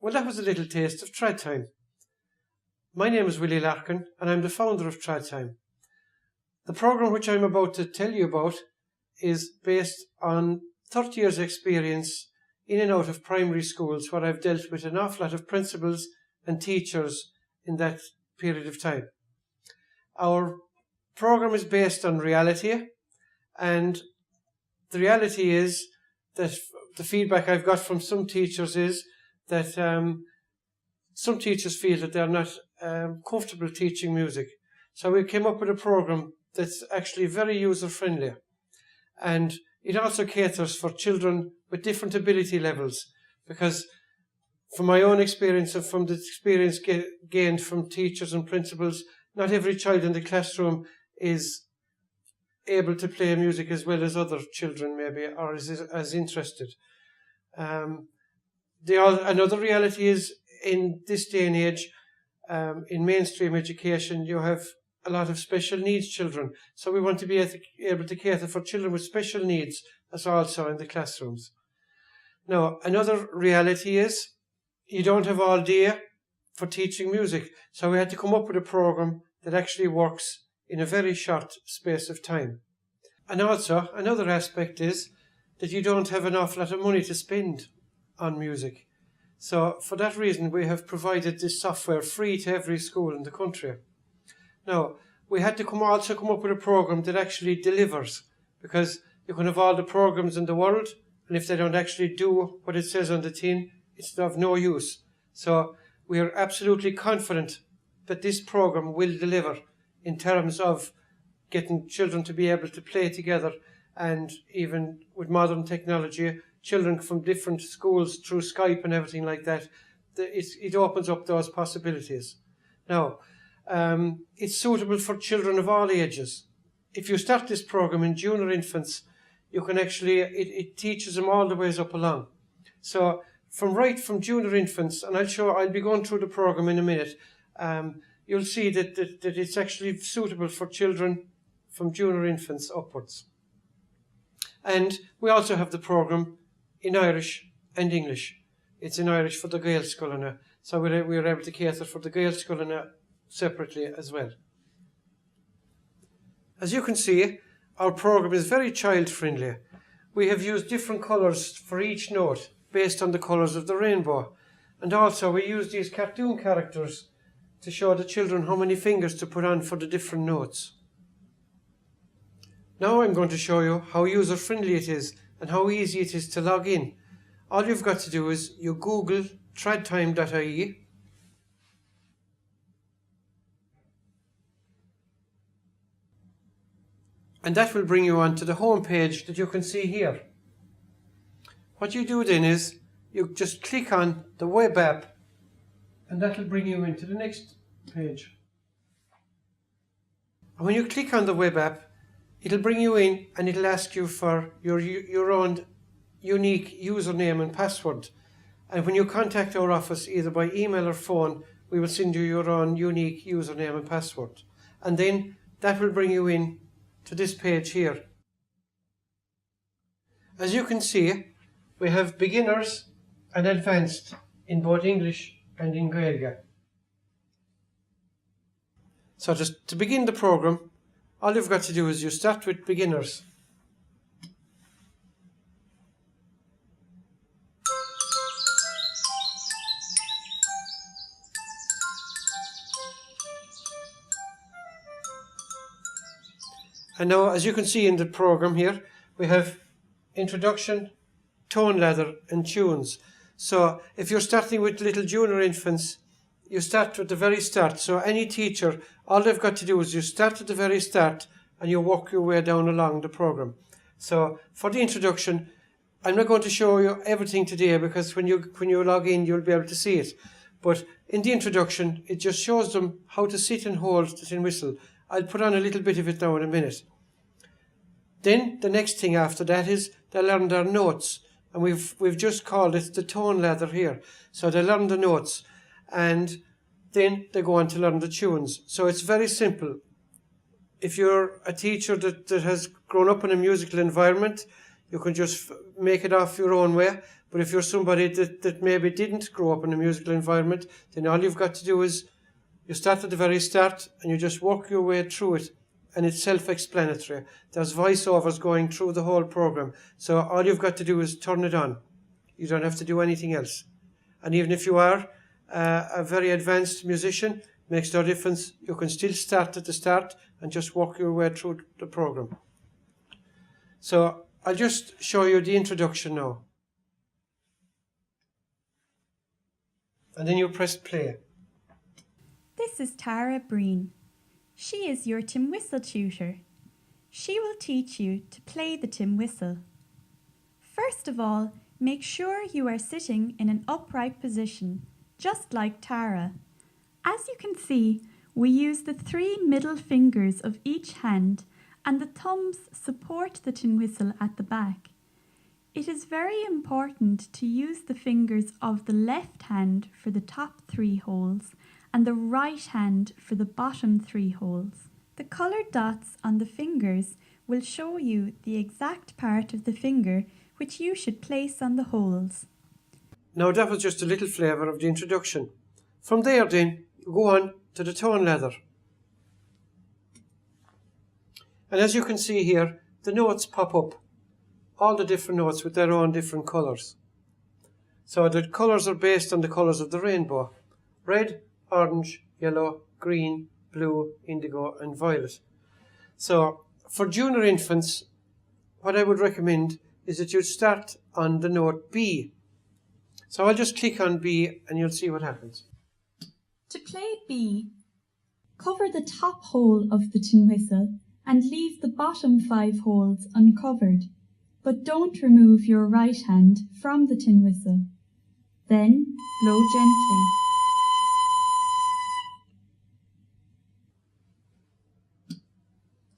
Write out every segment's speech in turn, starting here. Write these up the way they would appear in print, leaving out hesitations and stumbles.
Well, that was a little taste of Trad Time. My name is Willie Larkin and I'm the founder of Trad Time. The programme which I'm about to tell you about is based on 30 years experience in and out of primary schools where I've dealt with an awful lot of principals and teachers in that period of time. Our programme is based on reality, and the reality is that the feedback I've got from some teachers is that some teachers feel that they're not comfortable teaching music. So we came up with a programme that's actually very user-friendly, and it also caters for children with different ability levels, because from my own experience and from the experience gained from teachers and principals, not every child in the classroom is able to play music as well as other children maybe, or is as interested. Another reality is, in this day and age, in mainstream education, you have a lot of special needs children. So we want to be able to cater for children with special needs as also in the classrooms. Now, another reality is you don't have all day for teaching music. So we had to come up with a programme that actually works in a very short space of time. And also, another aspect is that you don't have an awful lot of money to spend on music. So for that reason, we have provided this software free to every school in the country. Now, we had to also come up with a program that actually delivers, because you can have all the programs in the world, and if they don't actually do what it says on the tin, it's of no use. So we are absolutely confident that this program will deliver in terms of getting children to be able to play together, and even with modern technology, children from different schools through Skype and everything like that, it opens up those possibilities. Now, it's suitable for children of all ages. If you start this program in junior infants, you can actually, it teaches them all the ways up along. So from junior infants, and I'll be going through the program in a minute, you'll see that it's actually suitable for children from junior infants upwards. And we also have the program in Irish and English. It's in Irish for the Gael Scoilne, so we're able to cater for the Gael Scoilne separately as well. As you can see, our program is very child-friendly. We have used different colours for each note based on the colours of the rainbow. And also we use these cartoon characters to show the children how many fingers to put on for the different notes. Now I'm going to show you how user-friendly it is and how easy it is to log in. All you've got to do is you Google tradtime.ie, and that will bring you onto the home page that you can see here. What you do then is you just click on the web app, and that will bring you into the next page. And when you click on the web app, it'll bring you in and it'll ask you for your own unique username and password. And when you contact our office, either by email or phone, we will send you your own unique username and password. And then that will bring you in to this page here. As you can see, we have beginners and advanced in both English and in Gaeilge. So just to begin the program, all you've got to do is you start with beginners. And now, as you can see in the program here, we have introduction, tone ladder and tunes. So if you're starting with little junior infants, you start at the very start. So any teacher, all they've got to do is you start at the very start and you work your way down along the program. So for the introduction, I'm not going to show you everything today, because when you log in, you'll be able to see it. But in the introduction, it just shows them how to sit and hold the tin whistle. I'll put on a little bit of it now in a minute. Then the next thing after that is they learn their notes, and we've just called it the tone ladder here. So they learn the notes, and then they go on to learn the tunes. So it's very simple. If you're a teacher that has grown up in a musical environment, you can just make it off your own way. But if you're somebody that maybe didn't grow up in a musical environment, then all you've got to do is you start at the very start and you just work your way through it, and it's self-explanatory. There's voiceovers going through the whole program, so all you've got to do is turn it on. You don't have to do anything else. And even if you are a very advanced musician, makes no difference. You can still start at the start and just work your way through the program. So I'll just show you the introduction now. And then you press play. This is Tara Breen. She is your tin whistle tutor. She will teach you to play the tin whistle. First of all, make sure you are sitting in an upright position, just like Tara. As you can see, we use the 3 middle fingers of each hand, and the thumbs support the tin whistle at the back. It is very important to use the fingers of the left hand for the top 3 holes and the right hand for the bottom 3 holes. The coloured dots on the fingers will show you the exact part of the finger which you should place on the holes. Now that was just a little flavour of the introduction. From there then, you go on to the tone ladder. And as you can see here, the notes pop up. All the different notes with their own different colours. So the colours are based on the colours of the rainbow. Red, orange, yellow, green, blue, indigo and violet. So for junior infants, what I would recommend is that you start on the note B. So I'll just click on B and you'll see what happens. To play B, cover the top hole of the tin whistle and leave the bottom 5 holes uncovered, but don't remove your right hand from the tin whistle. Then blow gently.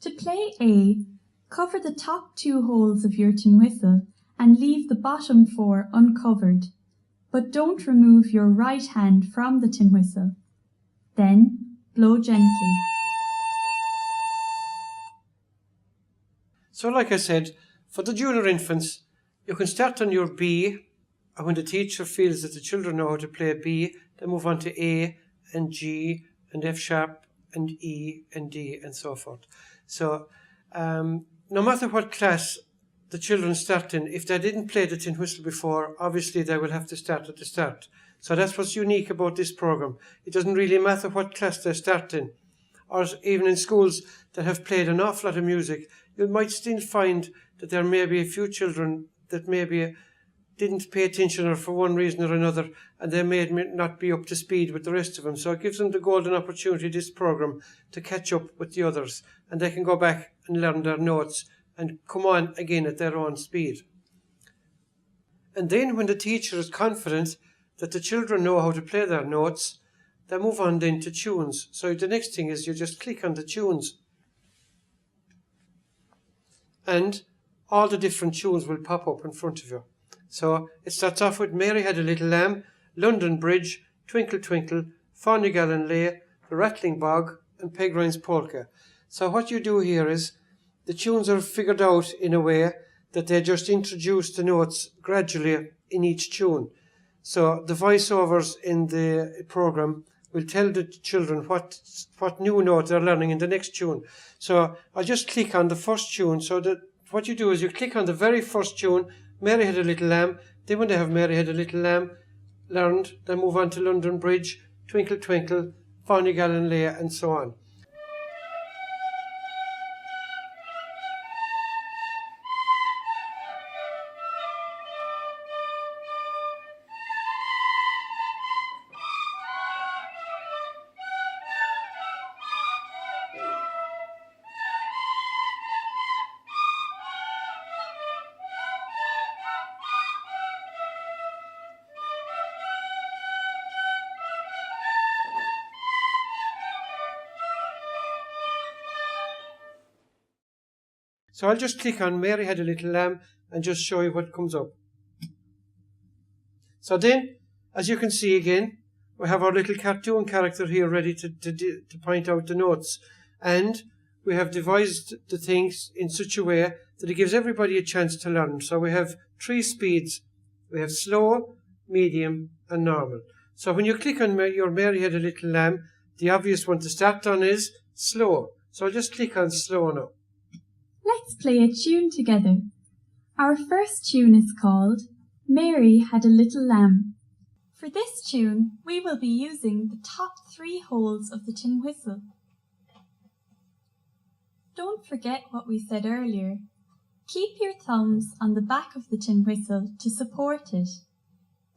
To play A, cover the top 2 holes of your tin whistle and leave the bottom 4 uncovered, but don't remove your right hand from the tin whistle. Then blow gently. So like I said, for the junior infants, you can start on your B, and when the teacher feels that the children know how to play B, they move on to A and G and F sharp and E and D and so forth. So no matter what class the children start in, if they didn't play the tin whistle before, obviously they will have to start at the start. So that's what's unique about this program. It doesn't really matter what class they start in, or even in schools that have played an awful lot of music, you might still find that there may be a few children that maybe didn't pay attention or for one reason or another, and they may not be up to speed with the rest of them. So it gives them the golden opportunity, this program, to catch up with the others, and they can go back and learn their notes and come on again at their own speed. And then when the teacher is confident that the children know how to play their notes, they move on then to tunes. So the next thing is you just click on the tunes, and all the different tunes will pop up in front of you. So it starts off with Mary Had a Little Lamb, London Bridge, Twinkle Twinkle, Fonnegall and Lay, The Rattling Bog and Peg Ryan's Polka. So what you do here is the tunes are figured out in a way that they just introduce the notes gradually in each tune. So the voiceovers in the program will tell the children what new note they're learning in the next tune. So I'll just click on the first tune. So that what you do is you click on the very first tune, Mary Had a Little Lamb. Then when they have Mary Had a Little Lamb learned, they move on to London Bridge, Twinkle Twinkle, Fonnegall and Lay and so on. So I'll just click on Mary Had a Little Lamb and just show you what comes up. So then, as you can see again, we have our little cartoon character here ready to point out the notes. And we have devised the things in such a way that it gives everybody a chance to learn. So we have 3 speeds We have slow, medium and normal. So when you click on your Mary Had a Little Lamb, the obvious one to start on is slow. So I'll just click on slow now. Let's play a tune together. Our first tune is called Mary Had a Little Lamb. For this tune, we will be using the top 3 holes of the tin whistle. Don't forget what we said earlier. Keep your thumbs on the back of the tin whistle to support it.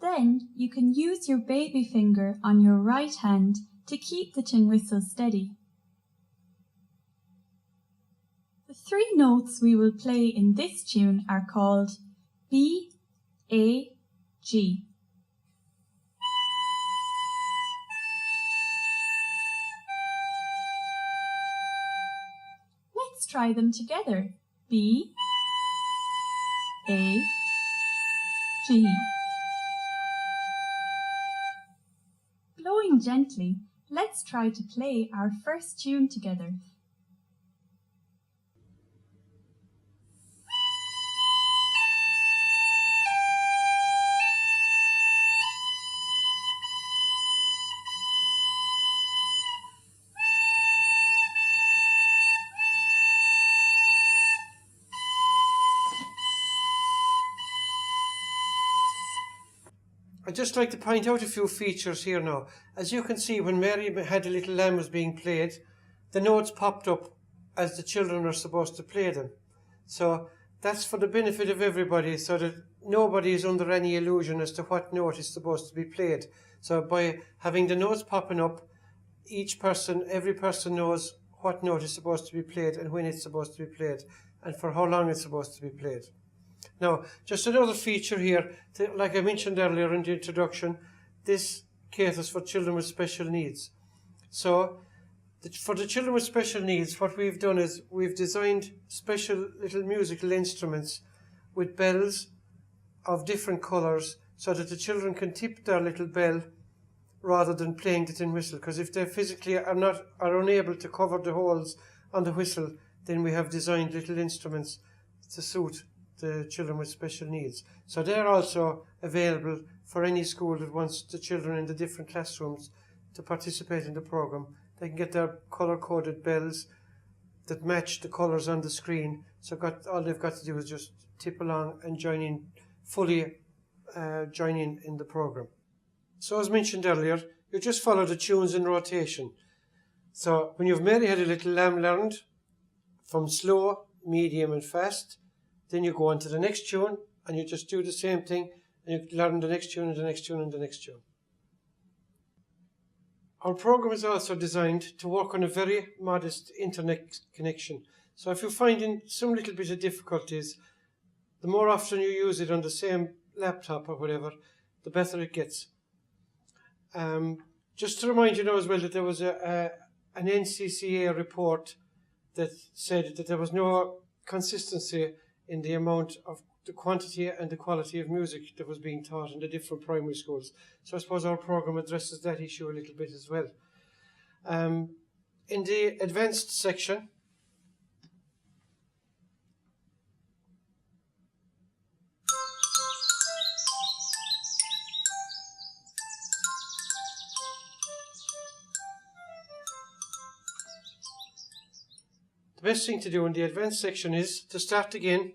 Then you can use your baby finger on your right hand to keep the tin whistle steady. The 3 notes we will play in this tune are called B, A, G. Let's try them together. B, A, G. Blowing gently, let's try to play our first tune together. I'd just like to point out a few features here now. As you can see, when Mary Had a Little Lamb was being played, the notes popped up as the children are supposed to play them. So that's for the benefit of everybody, so that nobody is under any illusion as to what note is supposed to be played. So by having the notes popping up, every person knows what note is supposed to be played and when it's supposed to be played and for how long it's supposed to be played. Now, just another feature here, like I mentioned earlier in the introduction, this caters for children with special needs. So, for the children with special needs, what we've done is we've designed special little musical instruments with bells of different colours so that the children can tip their little bell rather than playing the tin whistle. Because if they physically are unable to cover the holes on the whistle, then we have designed little instruments to suit the children with special needs. So they're also available for any school that wants the children in the different classrooms to participate in the program. They can get their colour-coded bells that match the colours on the screen. So all they've got to do is just tip along and join in in the program. So as mentioned earlier, you just follow the tunes in rotation. So when you've Mary Had a Little Lamb learned from slow, medium and fast, then you go on to the next tune and you just do the same thing and you learn the next tune and the next tune and the next tune. Our program is also designed to work on a very modest internet connection. So if you're finding some little bit of difficulties, the more often you use it on the same laptop or whatever, the better it gets. Just to remind you now as well that there was an NCCA report that said that there was no consistency in the amount of the quantity and the quality of music that was being taught in the different primary schools. So I suppose our program addresses that issue a little bit as well. In the advanced section, the best thing to do in the advanced section is to start again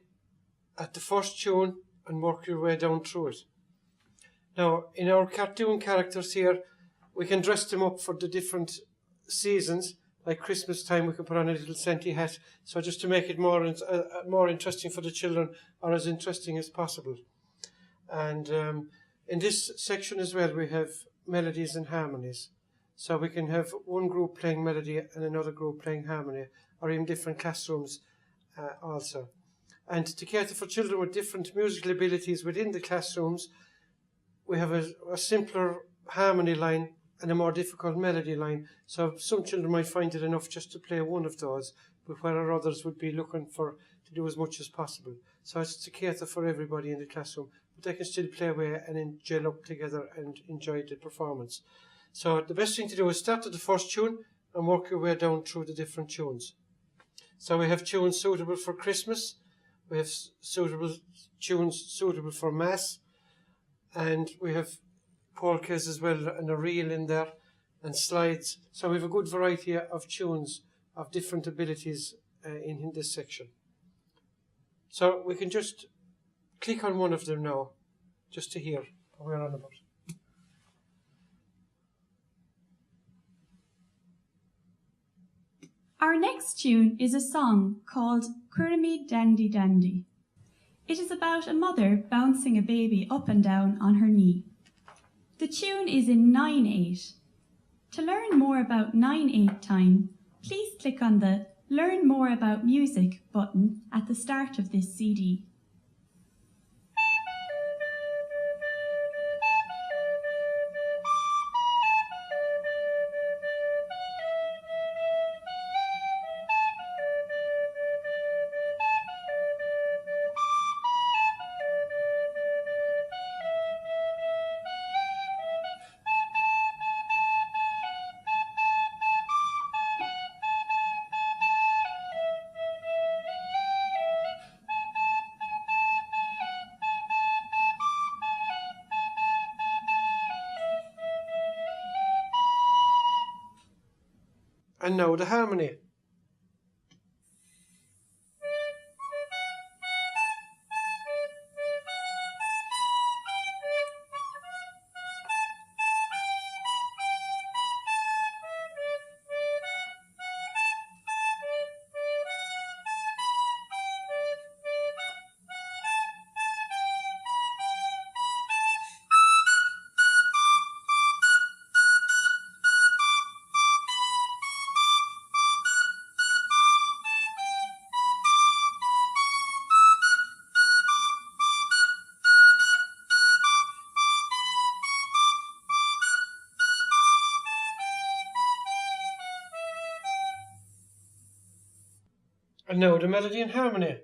at the first tune and work your way down through it. Now, in our cartoon characters here, we can dress them up for the different seasons. Like Christmas time, we can put on a little Santa hat, so just to make it more interesting for the children, or as interesting as possible. And in this section as well, we have melodies and harmonies. So we can have one group playing melody and another group playing harmony, or even different classrooms also. And to cater for children with different musical abilities within the classrooms, we have a simpler harmony line and a more difficult melody line. So some children might find it enough just to play one of those, but where others would be looking to do as much as possible. So it's to cater for everybody in the classroom, but they can still play away and gel up together and enjoy the performance. So the best thing to do is start at the first tune and work your way down through the different tunes. So we have tunes suitable for Christmas, we have tunes suitable for Mass, and we have polkas as well, and a reel in there, and slides. So we have a good variety of tunes of different abilities in this section. So we can just click on one of them now, just to hear what we're on about. Our next tune is a song called Curramy Dandy Dandy. It is about a mother bouncing a baby up and down on her knee. The tune is in 9/8. To learn more about 9/8 time, please click on the Learn More About Music button at the start of this CD. And now the harmony. And now the melody and harmony.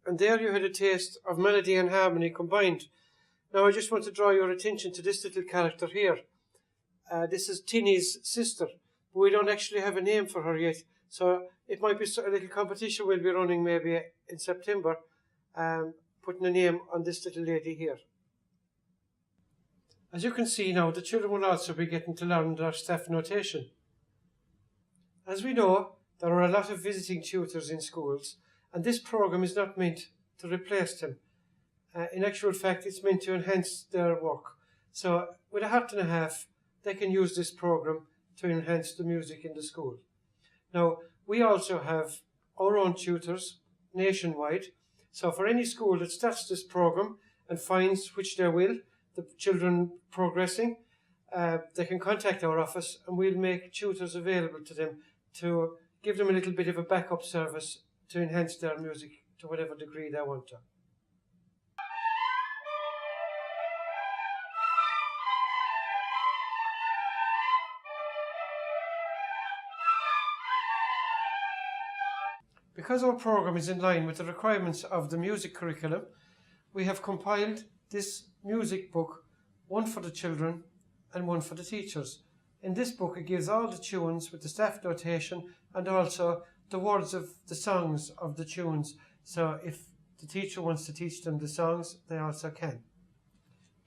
And there you had a taste of melody and harmony combined. Now I just want to draw your attention to this little character here. This is Tinny's sister, but we don't actually have a name for her yet. So it might be a little competition we'll be running maybe in September, putting a name on this little lady here. As you can see now, the children will also be getting to learn their staff notation. As we know, there are a lot of visiting tutors in schools, and this program is not meant to replace them. In actual fact, it's meant to enhance their work. So with a heart and a half, they can use this program to enhance the music in the school. Now, we also have our own tutors nationwide. So for any school that starts this program and finds, which they will, the children progressing, they can contact our office and we'll make tutors available to them to give them a little bit of a backup service to enhance their music to whatever degree they want to. Because our program is in line with the requirements of the music curriculum, we have compiled this music book, one for the children and one for the teachers. In this book, it gives all the tunes with the staff notation and also the words of the songs of the tunes. So if the teacher wants to teach them the songs, they also can.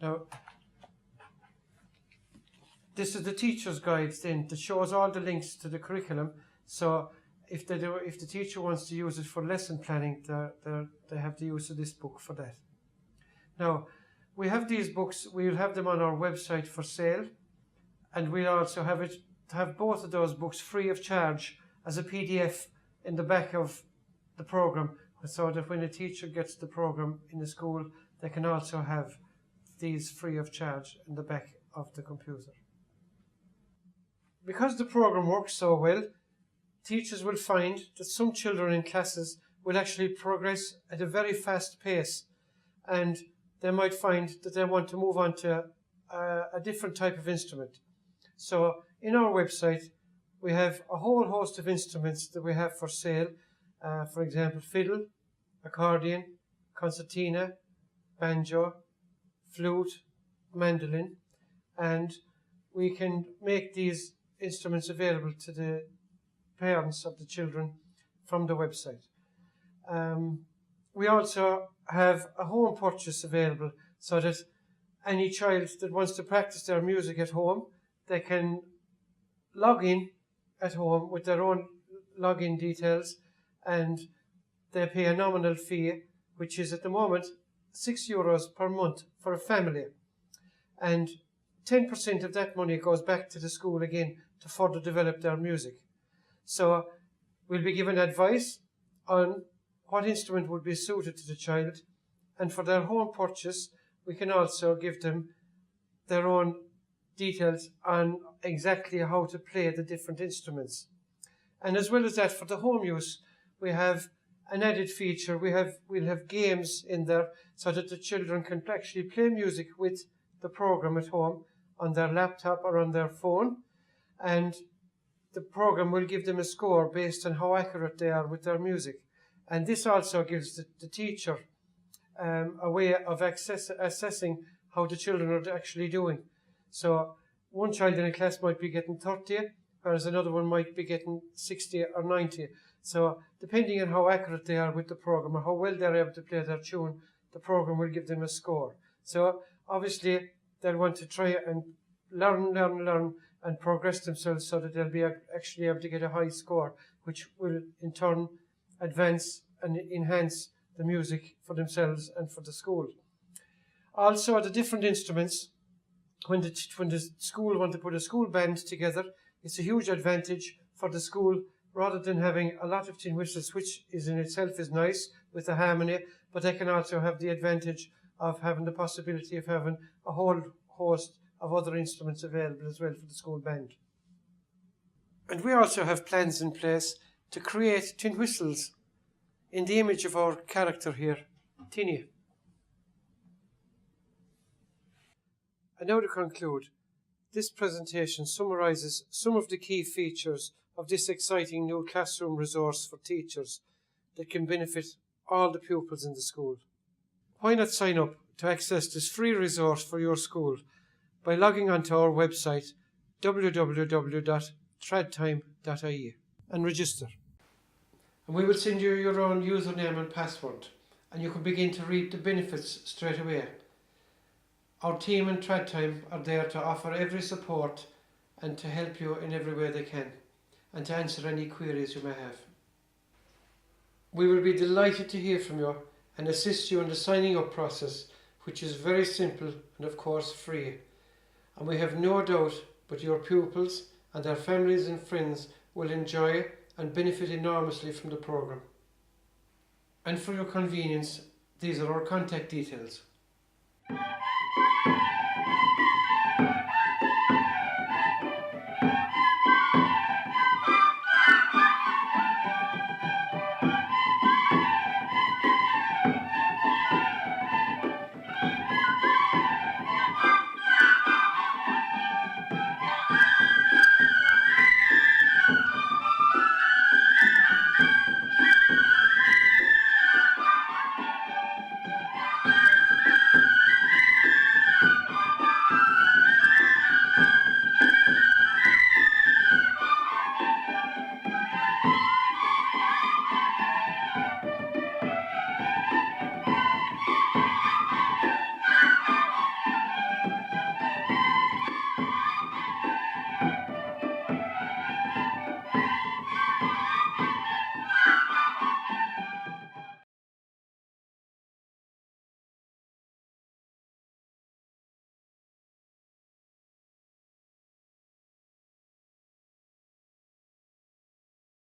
Now, this is the teacher's guides then that shows all the links to the curriculum. So if the teacher wants to use it for lesson planning, they have the use of this book for that. Now, we have these books. We'll have them on our website for sale, and we'll also have both of those books free of charge as a PDF in the back of the program, so that when a teacher gets the program in the school, they can also have these free of charge in the back of the computer. Because the program works so well, teachers will find that some children in classes will actually progress at a very fast pace, and they might find that they want to move on to a different type of instrument. So in our website, we have a whole host of instruments that we have for sale. For example, fiddle, accordion, concertina, banjo, flute, mandolin, and we can make these instruments available to the parents of the children from the website. We also have a home purchase available, so that any child that wants to practice their music at home, they can log in at home with their own login details, and they pay a nominal fee, which is at the moment €6 per month for a family. And 10% of that money goes back to the school again to further develop their music. So we'll be given advice on what instrument would be suited to the child, and for their home purchase, we can also give them their own details on exactly how to play the different instruments. And as well as that, for the home use, we have an added feature. We'll have games in there so that the children can actually play music with the program at home on their laptop or on their phone, and the program will give them a score based on how accurate they are with their music. And this also gives the teacher a way of assessing how the children are actually doing. So one child in a class might be getting 30, whereas another one might be getting 60 or 90. So depending on how accurate they are with the program or how well they're able to play their tune, the program will give them a score. So obviously they'll want to try and learn and progress themselves so that they'll be actually able to get a high score, which will in turn advance and enhance the music for themselves and for the school. Also, the different instruments, when the school want to put a school band together, it's a huge advantage for the school, rather than having a lot of tin whistles, which is in itself is nice with the harmony, but they can also have the advantage of having the possibility of having a whole host of other instruments available as well for the school band. And we also have plans in place to create tin whistles in the image of our character here, Tinny. And now to conclude, this presentation summarises some of the key features of this exciting new classroom resource for teachers that can benefit all the pupils in the school. Why not sign up to access this free resource for your school by logging onto our website www.tradtime.ie and register. And we will send you your own username and password, and you can begin to reap the benefits straight away. Our team in TradTime are there to offer every support and to help you in every way they can, and to answer any queries you may have. We will be delighted to hear from you and assist you in the signing up process, which is very simple and of course free. And we have no doubt but your pupils and their families and friends will enjoy and benefit enormously from the programme. And for your convenience, these are our contact details.